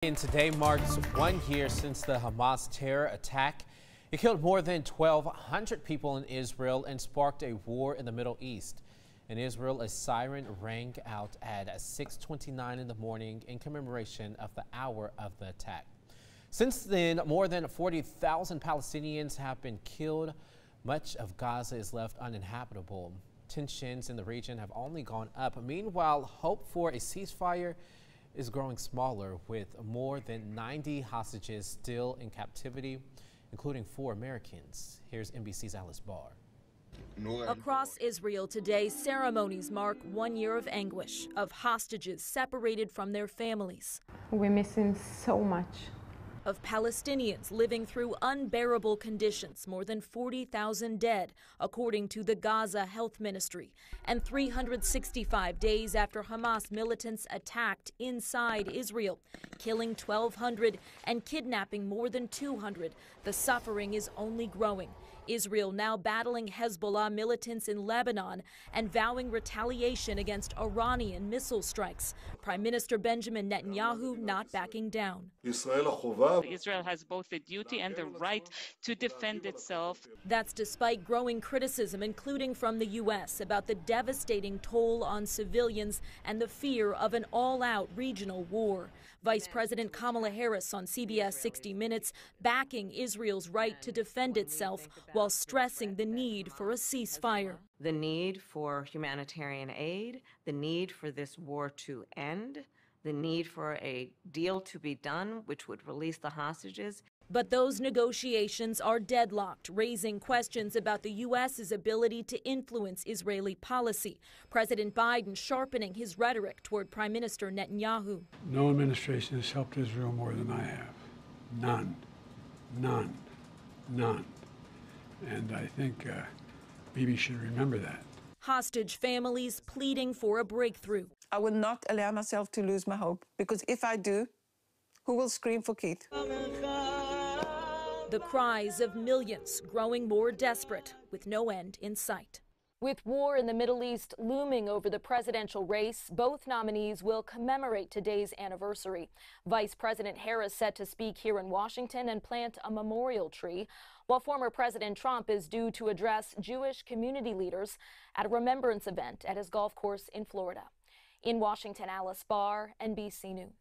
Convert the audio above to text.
And today marks 1 year since the Hamas terror attack. It killed more than 1,200 people in Israel and sparked a war in the Middle East. In Israel, a siren rang out at 6:29 in the morning in commemoration of the hour of the attack. Since then, more than 40,000 Palestinians have been killed. Much of Gaza is left uninhabitable. Tensions in the region have only gone up. Meanwhile, hope for a ceasefire is growing smaller, with more than 90 hostages still in captivity, including 4 Americans. Here's NBC's Alice Barr. Across Israel today, ceremonies mark 1 year of anguish, of hostages separated from their families. We're missing so much. Of Palestinians living through unbearable conditions, more than 40,000 dead, according to the Gaza Health Ministry. And 365 days after Hamas militants attacked inside Israel, killing 1,200 and kidnapping more than 200, the suffering is only growing. Israel now battling Hezbollah militants in Lebanon and vowing retaliation against Iranian missile strikes. Prime Minister Benjamin Netanyahu not backing down. Israel has both the duty and the right to defend itself. That's despite growing criticism, including from the U.S., about the devastating toll on civilians and the fear of an all-out regional war. Vice President Kamala Harris on CBS 60 Minutes backing Israel's right to defend itself while stressing the need for a ceasefire. The need for humanitarian aid, the need for this war to end, the need for a deal to be done which would release the hostages. But those negotiations are deadlocked, raising questions about the U.S.'s ability to influence Israeli policy. President Biden sharpening his rhetoric toward Prime Minister Netanyahu. No administration has helped Israel more than I have. None. None. None. And I think Bibi should remember that. Hostage families pleading for a breakthrough. I will not allow myself to lose my hope, because if I do, who will scream for Keith? The cries of millions growing more desperate with no end in sight. With war in the Middle East looming over the presidential race, both nominees will commemorate today's anniversary. Vice President Harris set to speak here in Washington and plant a memorial tree, while former President Trump is due to address Jewish community leaders at a remembrance event at his golf course in Florida. In Washington, Alice Barr, NBC News.